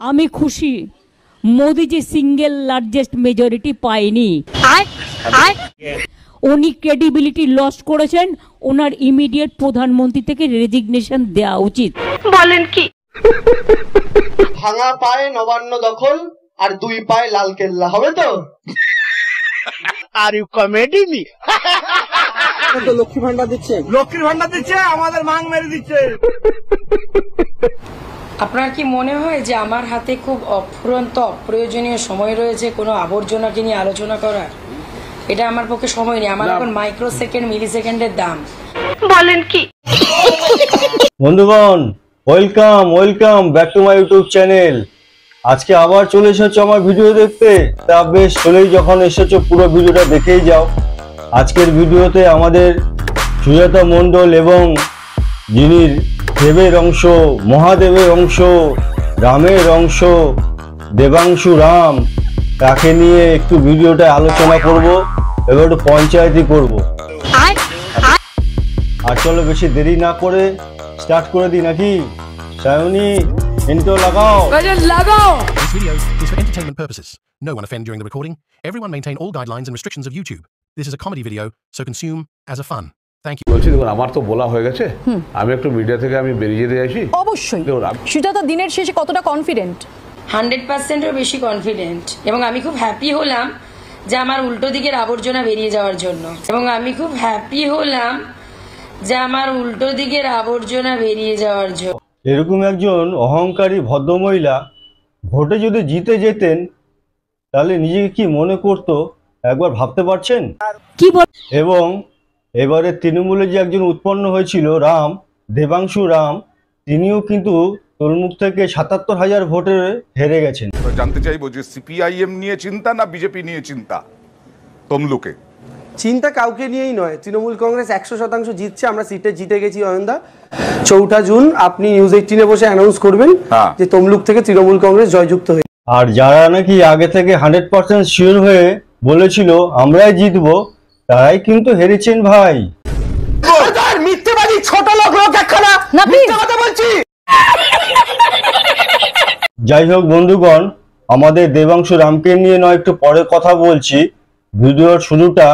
আমি খুশি মোদি যে সিঙ্গেল লার্জেস্ট মেজরিটি পায়নি, উনি ক্রেডিবিলিটি লস করেছেন। ওনার ইমিডিয়েট প্রধানমন্ত্রী থেকে রেজিগনেশন দেওয়া উচিত। বলেন কি? ভাঙা পায়ে নবান্ন দখল আর 2 পায়ে লাল কেল্লা হবে তো? Are you comedy me? তো লক্ষ্মী ভান্ডার দিচ্ছে, লক্ষ্মীর ভান্ডার দিচ্ছে, আমাদের মাং মেরে দিচ্ছে। আপনার কি মনে হয় যে আমার হাতে খুব অফুরন্ত অপ্রয়োজনীয় সময় রয়েছে কোনো আবর্জনাকে নিয়ে আলোচনা করার? এটা আমার পক্ষে সময় নেই। আমার এখন মাইক্রো সেকেন্ড মিলি সেকেন্ডের দাম। বলেন কি? বন্ধুগণ, welcome welcome back to my YouTube channel. আজকে আবার চলে এসেছো আমার ভিডিও দেখতে। তা বেশ, চলেই যখন এসেছো পুরো ভিডিওটা দেখেই যাও। আজকের ভিডিওতে আমাদের সুজাতা মণ্ডল এবং যিনি দেবের অংশ, মহাদেবের অংশ, রামের অংশ, দেবাংশু রাম, তাকে নিয়ে একটু ভিডিওটা আলোচনা করব এবং একটু পঞ্চায়েতই করব। আর চলো বেশি দেরি না করে স্টার্ট করে দিই নাকি? সায়নী, ইন্ট্রো লাগাও। This video is for entertainment purposes. No one offend during the recording. Everyone maintain all guidelines and restrictions of YouTube. This is a comedy video, so consume as a fun. Thank you. বলছি, দেখুন, আমার তো বলা হয়ে গেছে, আমি একটু media থেকে আমি বেরিয়ে যেতে চাইছি। অবশ্যই। সুজাতা দিনের শেষে কতটা কনফিডেন্ট? 100%-এরও বেশি কনফিডেন্ট। এবং আমি খুব হ্যাপি হলাম যে আমার উল্টো দিকের আবর্জনা বেরিয়ে যাওয়ার জন্য। এরকম একজন অহংকারী ভদ্রমহিলা ভোটে যদি জিতে যেতেন তাহলে নিজেকে কি মনে করতো একবার ভাবতে পারছেন? কি বল? এবং এবারে তৃণমূলে যে একজন উৎপন্ন হয়েছিল রাম, দেবাংশু রাম, তিনিও কিন্তু তমলুক থেকে ৭৭,০০০ ভোটে হেরে গেছেন। জানতে চাইবো যে সিপিআইএম নিয়ে চিন্তা না বিজেপি নিয়ে চিন্তা তমলুকে? চিন্তা কাউকে নিয়েই নয়। তৃণমূল কংগ্রেস 100% জিতছে, আমরা সিটে জিতে গেছি। অয়নদা, 4 জুন আপনি নিউজ 18-এ বসে অ্যানাউন্স করবেন যে তমলুক থেকে তৃণমূল কংগ্রেস জয়যুক্ত হয়ে। আর যারা নাকি আগে থেকে 100% শিওর হয়ে বলেছিল আমরাই জিতবো, তারাই কিন্তু হেরেছেন ভাই। মিথ্যেবাদী ছোট লোক একখানা, মিথ্যে কথা বলছি। যাই হোক বন্ধুগণ, আমাদের দেবাংশু রামকে নিয়ে নয় একটু পরে কথা বলছি। ভিডিওর শুরুটা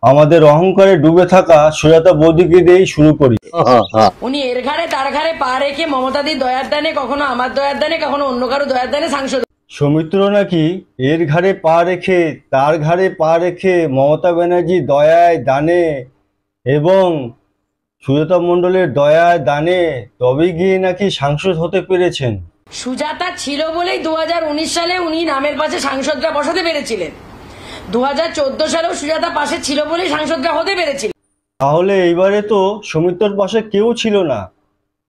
আমাদের অহংকারে ডুবে থাকা সুজাতা বৌদিকে দিয়েই শুরু করি। উনি এর ঘাড়ে তার ঘাড়ে পা রেখে মমতাদির দয়ার দানে, কখনো আমার দয়ার দানে, কখনো অন্য কারো দয়ার দানে সাংসদ। সৌমিত্র নাকি এর ঘাড়ে পা রেখে তার ঘাড়ে পা রেখে মমতা ব্যানার্জি দয়ায় দানে এবং সুজাতা মণ্ডলের দয়ায় দানে তবেই গিয়ে নাকি সাংসদ হতে পেরেছেন। সুজাতা ছিল বলেই 2019 সালে উনি নামের পাশে সাংসদরা বসাতে পেরেছিলেন। 2014 সালেও সুজাতা পাশে ছিল বলেই সাংসদরা হতে পেরেছিলেন। তাহলে এইবারে তো সৌমিত্রর পাশে কেউ ছিল না,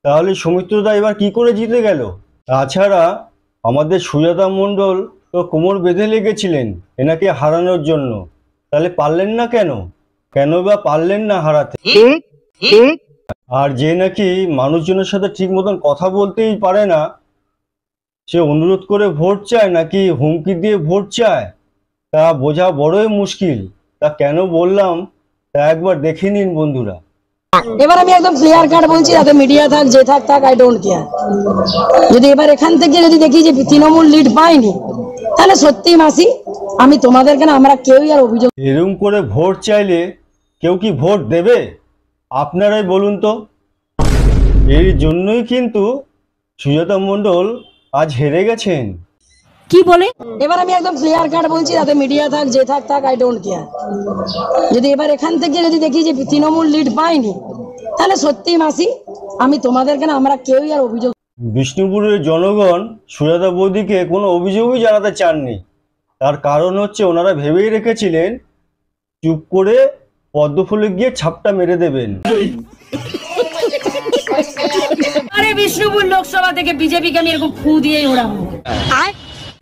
তাহলে সৌমিত্রদা এবার কি করে জিতে গেল? তাছাড়া আমাদের সুজাতা মণ্ডল তো কোমর বেঁধে লেগেছিলেন এনাকে হারানোর জন্য, তাহলে পারলেন না কেন? কেন বা পারলেন না হারাতে? আর যে নাকি মানুষজনের সাথে ঠিক মতন কথা বলতেই পারে না, সে অনুরোধ করে ভোট চায় নাকি হুমকি দিয়ে ভোট চায়, তা বোঝা বড়ই মুশকিল। তা কেন বললাম তা একবার দেখে নিন বন্ধুরা। এবার আমি একদম ক্লিয়ার কাট বলছি, যাতে মিডিয়া থাক যে থাক আই ডোন্ট কেয়ার। যদি এবার এখান থেকে যদি দেখি যে তৃণমূল লিড পায়নি, তাহলে সত্যি মাসি আমি তোমাদেরকে না, আমরা কেউই আর অভিযোগ। এরকম করে ভোট চাইলে কেউ কি ভোট দেবে? আপনারাই বলুন তো। এর জন্যই কিন্তু সুজাতা মণ্ডল আজ হেরে গেছেন। কি বলে? এবার আমি একদম ক্লিয়ার কাট বলছি, যাতে মিডিয়া থাক যে থাক আই ডোন্ট কেয়ার। যদি এবার এখান থেকে যদি দেখি যে তৃণমূল লিড পায়নি, তাহলে সত্যি মাসি আমি তোমাদেরকে না, আমরা কেউই আর অভিযোগ। বিষ্ণুপুরের জনগণ সুজাতা বৌদিকে কোনো অভিযোগই জানাতে চাননি। তার কারণ হচ্ছে ওনারা ভেবেই রেখেছিলেন চুপ করে পদ্মফুলে গিয়ে ছাপটা মেরে দেবেন। আরে বিষ্ণুপুর লোকসভা থেকে বিজেপিকে আমি এরকম ফু দিয়েই ওড়াবো।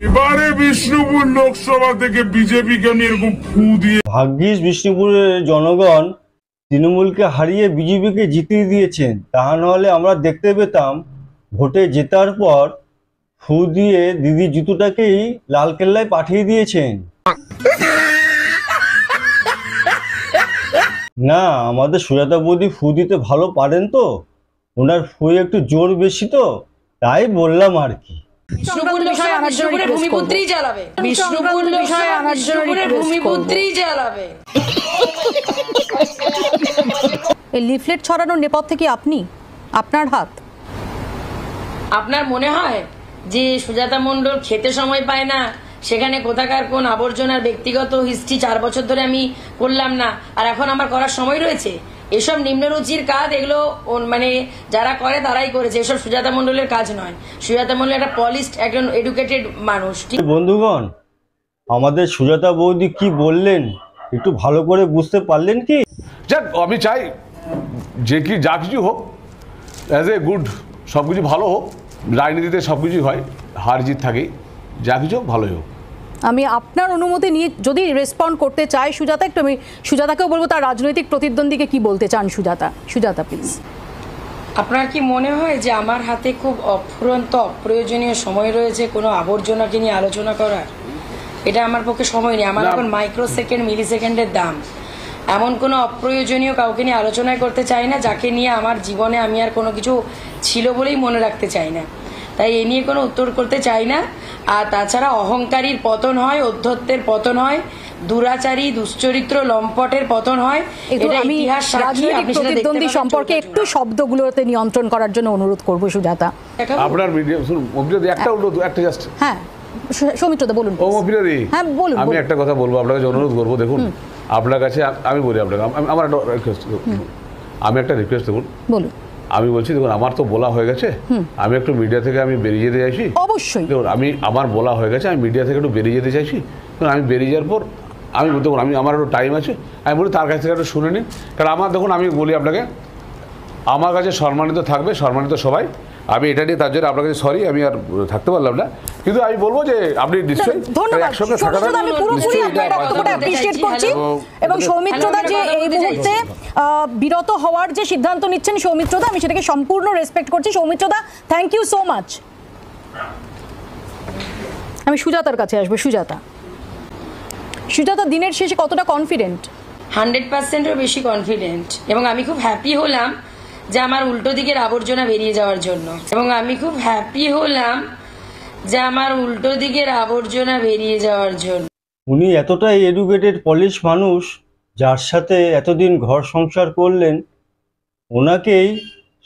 এবারে বিষ্ণুপুর লোকসভা থেকে বিজেপিকে আমি এরকম ফু দিয়ে। ভাগ্যিস বিষ্ণুপুরের জনগণ তৃণমূলকে হারিয়ে বিজেপিকে জিতিয়ে দিয়েছেন, তা নাহলে আমরা দেখতে পেতাম ভোটে জেতার পর ফু দিয়ে দিদি জুতোটাকেই লালকেল্লায় পাঠিয়ে দিয়েছেন। না, আমাদের সুজাতা বৌদি ফু দিতে ভালো পারেন তো, ওনার ফু একটু জোর বেশি তো, তাই বললাম আর কি। বিষ্ণুপুর বিষয়ে আনার জন্য ভূমিপুত্রই চালাবে, বিষ্ণুপুর বিষয়ে আনার জন্য ভূমিপুত্রই চালাবে। এই লিফলেট ছড়ানোর নেপথ্যে কি আপনি, আপনার হাত? আপনার মনে হয় যে সুজাতা মণ্ডল খেতে সময় পায় না, সেখানে কোথাকার কোন আবর্জনার ব্যক্তিগত হিস্ট্রি 4 বছর ধরে আমি করলাম না, আর এখন আমার করার সময় রয়েছে? এসব নিম্নরুচির কাজ, এগুলো মানে যারা করে তারাই করেছে, এসব সুজাতা মণ্ডলের কাজ নয়। সুজাতা মণ্ডল একটা পলিশড, একজন এডুকেটেড মানুষ। বন্ধুগণ, আমাদের সুজাতা বৌদি কি বললেন একটু ভালো করে বুঝতে পারলেন কি? যাক, আমি চাই যে কি যা কিছু হোক, অ্যাজ এ গুড সব কিছু ভালো হোক। রাজনীতিতে সব কিছুই হয়, হার জিত থাকেই, যা কিছু হোক ভালোই হোক। আমি আপনার অনুমতি নিয়ে যদি রেসপন্ড করতে চাই সুজাতা, একটু আমি সুজাতাকেও বলবো তার রাজনৈতিক প্রতিদ্বন্দ্বীকে কি বলতে চান। সুজাতা প্লিজ। আপনার কি মনে হয় যে আমার হাতে খুব অফুরন্ত অপ্রয়োজনীয় সময় রয়েছে কোনো আবর্জনাকে নিয়ে আলোচনা করার? এটা আমার পক্ষে সময় নেই। আমার এখন মাইক্রো সেকেন্ড, মিলি সেকেন্ডের দাম। এমন কোনো অপ্রয়োজনীয় কাউকে নিয়ে আলোচনায় করতে চাই না যাকে নিয়ে আমার জীবনে আমি আর কোনো কিছু ছিল বলেই মনে রাখতে চাই না। তাই এ নিয়ে কোনো উত্তর করতে চাই না। আর তাছাড়া অহংকারীর পতন হয়, অধ্যত্বের পতন হয়, দুরাচারী, দুশ্চরিত্র, লম্পটের পতন হয়। এটা ইতিহাস সাক্ষী। আপনি সেটা প্রতিদ্বন্দ্বী সম্পর্কে একটু শব্দগুলোতে নিয়ন্ত্রণ করার জন্য অনুরোধ করব সুজাতা। আপনার মিডিয়া শুনুন, মফিদাদি একটা অনুরোধ, একটা জাস্ট। হ্যাঁ সৌমিত্রদা বলুন। ও মফিদাদি, হ্যাঁ বলুন। আমি একটা কথা বলবো আপনার কাছে, অনুরোধ করবো। দেখুন আপনার কাছে আমি বলি, আপনাকে আমার একটা রিকোয়েস্ট, আমি একটা রিকোয়েস্ট, দেখুন বলুন। আমি বলছি দেখুন, আমার তো বলা হয়ে গেছে, আমি একটু মিডিয়া থেকে আমি বেরিয়ে যেতে চাইছি। অবশ্যই দেখুন, আমার বলা হয়ে গেছে, আমি মিডিয়া থেকে একটু বেরিয়ে যেতে চাইছি। আমি বেরিয়ে যাওয়ার পর আমি দেখুন, আমার একটু টাইম আছে, আমি বলি তার কাছ থেকে একটু শুনে নিন। কারণ আমার দেখুন, আমি বলি আপনাকে, আমার কাছে সম্মানিত থাকবে, সম্মানিত সবাই। আমি এটা নিয়ে তার জন্য আপনার কাছে সরি, আমি আর থাকতে পারলাম না। কিন্তু আমি বলবো যে আপনি নিশ্চয়ই একসঙ্গে থাকাটা এবং সৌমিত্রদা যে এই মুহূর্তে বিরত হওয়ার যে সিদ্ধান্ত নিচ্ছেন সৌমিত্রদা, আমি সেটাকে সম্পূর্ণ রেসপেক্ট করছি। সৌমিত্রদা, থ্যাংক ইউ সো মাচ। আমি সুজাতার কাছে আসবো। সুজাতা দিনের শেষে কতটা কনফিডেন্ট? 100%-এরও বেশি কনফিডেন্ট। এবং আমি খুব হ্যাপি হলাম যে আমার উল্টো দিকের আবর্জনা বেরিয়ে যাওয়ার জন্য। উনি এতটাই এডুকেটেড, পলিশ মানুষ, যার সাথে এতদিন ঘর সংসার করলেন, ওনাকেই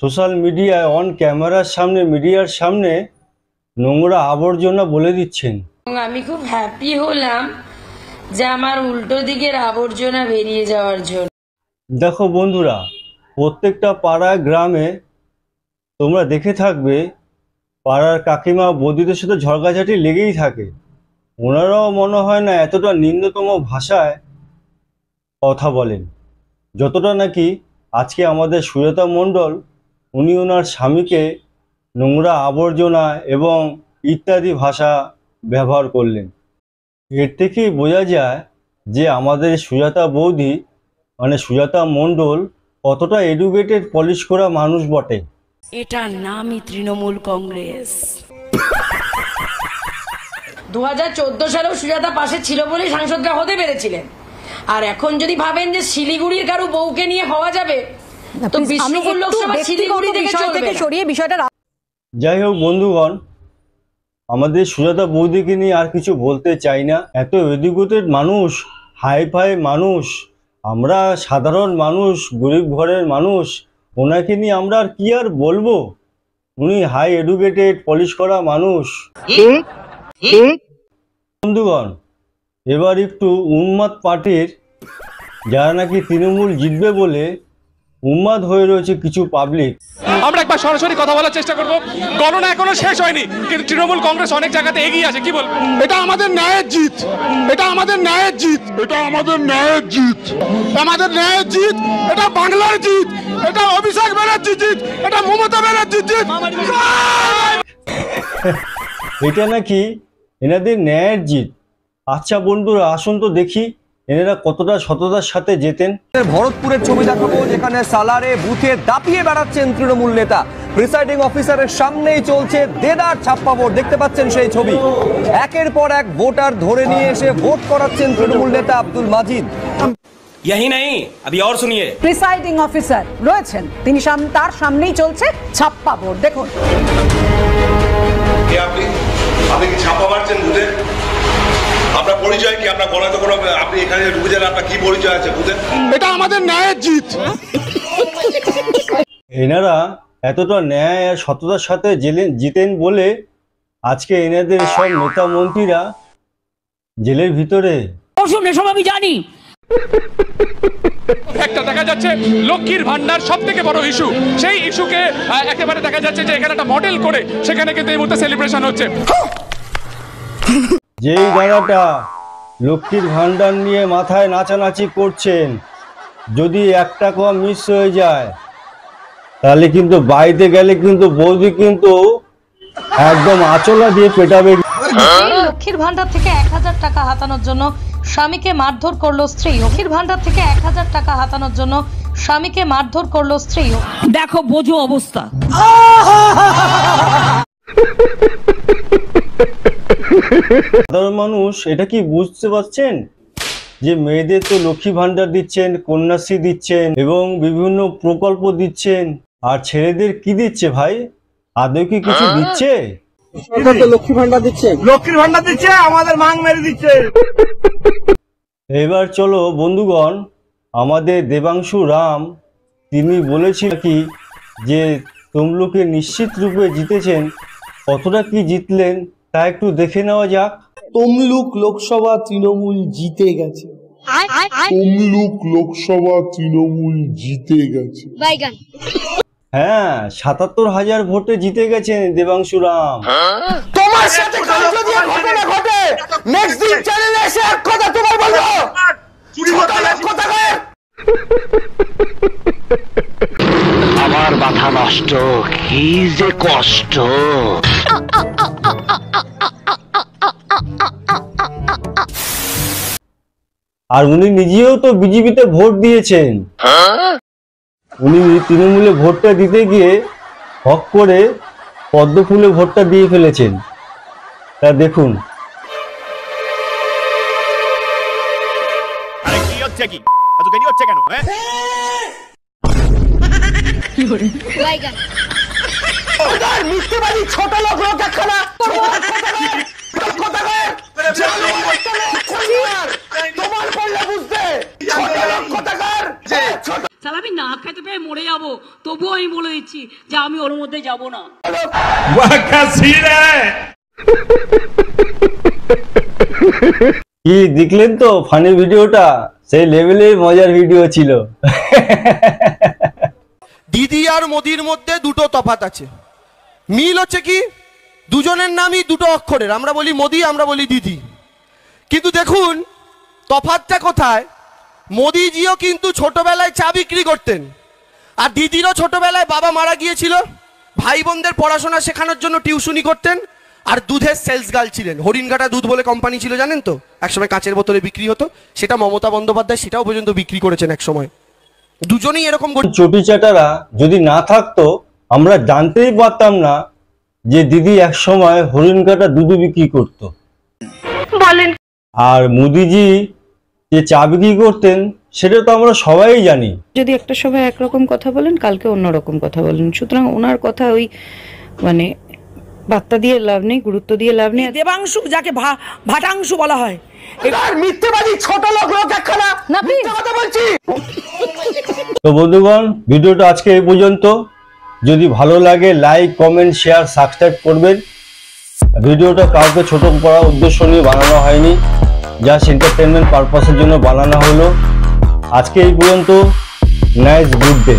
সোশ্যাল মিডিয়ায় অন ক্যামেরার সামনে, মিডিয়ার সামনে নোংরা আবর্জনা বলে দিচ্ছেন। আমি খুব হ্যাপি হলাম যে আমার উল্টো দিকের আবর্জনা বেরিয়ে যাওয়ার জন্য। দেখো বন্ধুরা, প্রত্যেকটা পাড়া গ্রামে তোমরা দেখে থাকবে, পাড়ার কাকিমা বৌদিদের সাথে ঝগড়াঝাটি লেগেই থাকে। ওনারাও মনে হয় না এতটা নিম্নতম ভাষায় কথা বলেন, যতটা নাকি আজকে আমাদের সুজাতা মণ্ডল, উনি ওনার স্বামীকে নোংরা আবর্জনা এবং ইত্যাদি ভাষা ব্যবহার করলেন। এর থেকেই বোঝা যায় যে আমাদের সুজাতা বৌদি, মানে সুজাতা মণ্ডল, কতটা এডুকেটেড, পলিশ করা মানুষ বটে। এটার নামই তৃণমূল কংগ্রেস। 2014 সালেও সুজাতা পাশে ছিল বলেই সাংসদরা হতে পেরেছিলেন। আর এখন যদি ভাবেন যে শিলিগুড়ির কারো বউকে নিয়ে হওয়া যাবে, তো বিষ্ণুপুর লোকসভা শিলিগুড়ি থেকে সরিয়ে বিষয়টা। যাই হোক বন্ধুগণ, আমাদের সুজাতা বৌদিকে নিয়ে আর কিছু বলতে চাই না। এত এডুকেটেড মানুষ, হাই ফাই মানুষ, আমরা সাধারণ মানুষ, গরিব ঘরের মানুষ, ওনাকে নিয়ে আমরা আর কি আর বলবো? উনি হাই এডুকেটেড, পলিশ করা মানুষ। বন্ধুগণ, এবার একটু উন্মাদ পার্টির, যারা নাকি তৃণমূল জিতবে বলে উন্মাদ হয়ে রয়েছে কিছু পাবলিক। আমরা একবার সরাসরি কথা বলার চেষ্টা করব। গণনা এখনো শেষ হয়নি, কিন্তু তৃণমূল কংগ্রেস অনেক জায়গাতে এগিয়ে আছে। কি বল? এটা আমাদের ন্যায়ের জিত, এটা আমাদের ন্যায়ের জিত, এটা আমাদের ন্যায়ের জিত, আমাদের ন্যায়ের জিত, এটা বাংলার জিত, এটা অভিষেক ব্যানার্জির জিত, এটা মমতা ব্যানার্জির জিত। এটা নাকি এনাদের ন্যায়ের জিত। আচ্ছা বন্ধুরা, আসুন তো দেখি এনারা কতটা সততার সাথে জেতেন। ভরতপুরের ছবি দেখাবো, যেখানে সালারে বুথে দাপিয়ে বেড়াচ্ছেন তৃণমূল নেতা। প্রিসাইডিং অফিসারের সামনেই চলছে দেদার ছাপ্পা ভোট। দেখতে পাচ্ছেন সেই ছবি। একের পর এক ভোটার ধরে নিয়ে এসে ভোট করাচ্ছেন তৃণমূল নেতা আব্দুল মাজিদ। यही नहीं, अभी और सुनिए। প্রিসাইডিং অফিসার রয়েছেন, তিনি তার সামনেই চলছে ছাপ্পা ভোট। দেখুন। কে আপনি? আপনি কি ছাপা মারছেন বুথে? আপনার পরিচয় কি? আপনার গলায় তো কোনো, আপনি এখানে ঢুকে যান, আপনার কি পরিচয় আছে বুথে? এটা আমাদের ন্যায়ের জিত। এনারা এতটা ন্যায় আর সততার সাথে জিতেন বলে আজকে এনাদের সব নেতা মন্ত্রীরা জেলের ভিতরে। এসব আমি জানি। একটা দেখা যাচ্ছে লক্ষ্মীর ভান্ডার সব থেকে বড় ইস্যু, সেই ইস্যুকে একেবারে দেখা যাচ্ছে যে এখানে একটা মডেল করে সেখানে কিন্তু এই মুহূর্তে সেলিব্রেশন হচ্ছে। যেই দাদাটা লক্ষ্মীর ভান্ডার নিয়ে মাথায় নাচানাচি করছেন, যদি একটা কম মিস হয়ে যায় তাহলে কিন্তু বাইরে গেলে কিন্তু বৌদি কিন্তু একদম আঁচলা দিয়ে পেটাবে। লক্ষ্মীর ভান্ডার থেকে 1000 টাকা হাতানোর জন্য স্বামীকে মারধর করলো স্ত্রী। লক্ষ্মীর ভান্ডার থেকে 1000 টাকা হাতানোর জন্য স্বামীকে মারধর করলো স্ত্রী। দেখো বোঝো অবস্থা। সাধারণ মানুষ এটা কি বুঝতে পারছেন যে মেয়েদের তো লক্ষ্মী ভান্ডার দিচ্ছেন, কন্যাশ্রী দিচ্ছেন এবং বিভিন্ন প্রকল্প দিচ্ছেন, আর ছেলেদের কি দিচ্ছে ভাই? আদৌ কি কিছু দিচ্ছে? লক্ষ্মী ভান্ডার দিচ্ছে, লক্ষ্মীর ভান্ডার দিচ্ছে, আমাদের মাং মেরে দিচ্ছে। এবার চলো বন্ধুগণ, আমাদের দেবাংশু রাম তিনি বলেছিল কি যে তমলুকে নিশ্চিত রূপে জিতেছেন, কতটা কি জিতলেন তা একটু দেখে নেওয়া যাক। তমলুক লোকসভা তৃণমূল জিতে গেছে। তমলুক লোকসভা তৃণমূল জিতে গেছে। হ্যাঁ, ৭৭,০০০ ভোটে জিতে গেছেন দেবাংশু রাম। তোমার সাথে যদি ঘটনা ঘটে নেক্সট দিন চ্যানেলে এসে এক কথা তোমার বলবো, আমার মাথা নষ্ট, কি যে কষ্ট। আর উনি নিজেও তো বিজেপিতে ভোট দিয়েছেন। উনি তৃণমূলে ভোটটা দিতে গিয়ে হক করে পদ্মফুলে ভোটটা দিয়ে ফেলেছেন। তা দেখুন। মিথ্যেবাদী ছোট লোক লোক একখানা তোমার পড়লে বুঝতে আমি না খেতে পেয়ে মরে যাব, তবুও আমি বলে দিচ্ছি যে আমি ওর মধ্যে যাব না। কি দেখলেন তো ফানি ভিডিওটা? সেই লেভেলের মজার ভিডিও ছিল। দিদি আর মোদির মধ্যে দুটো তফাৎ আছে, মিল হচ্ছে কি দুজনের নামই দুটো অক্ষরের, আমরা বলি মোদি, আমরা বলি দিদি। কিন্তু দেখুন তফাৎটা কোথায়, মোদিজিও কিন্তু ছোটবেলায় চা বিক্রি করতেন, আর দিদিরও ছোটবেলায় বাবা মারা গিয়েছিল, ভাই বোনদের পড়াশোনা শেখানোর জন্য টিউশনি করতেন, আর দুধের সেলস গার্ল ছিলেন। হরিণঘাটা দুধ বলে কোম্পানি ছিল জানেন তো, একসময় কাঁচের বোতলে বিক্রি হতো, সেটা মমতা বন্দ্যোপাধ্যায় সেটাও পর্যন্ত বিক্রি করেছেন এক সময়। দুজনেই এরকম চটি চাটারা যদি না থাকতো আমরা জানতেই পারতাম না যে দিদি এক সময় হরিণঘাটা দুধ বিক্রি করতো। বলেন। আর মোদিজি যে চা বিক্রি করতেন সেটা তো আমরা সবাই জানি। যদি একটা সময় একরকম কথা বলেন, কালকে অন্যরকম কথা বলেন, সুতরাং ওনার কথা ওই মানে বার্তা দিয়ে লাভ নেই, গুরুত্ব দিয়ে লাভ নেই। দেবাংশু যাকে ভাটাংশু বলা হয়, মিথ্যেবাদী ছোট লোক লোক একখানা মিথ্যে কথা বলছি। তো বন্ধুগণ, ভিডিওটা আজকে এই পর্যন্ত। যদি ভালো লাগে লাইক, কমেন্ট, শেয়ার, সাবস্ক্রাইব করবেন। ভিডিওটা কাউকে ছোট করার উদ্দেশ্য নিয়ে বানানো হয়নি, জাস্ট এন্টারটেনমেন্ট পারপাসের জন্য বানানো হলো। আজকে এই পর্যন্ত। Nice good day.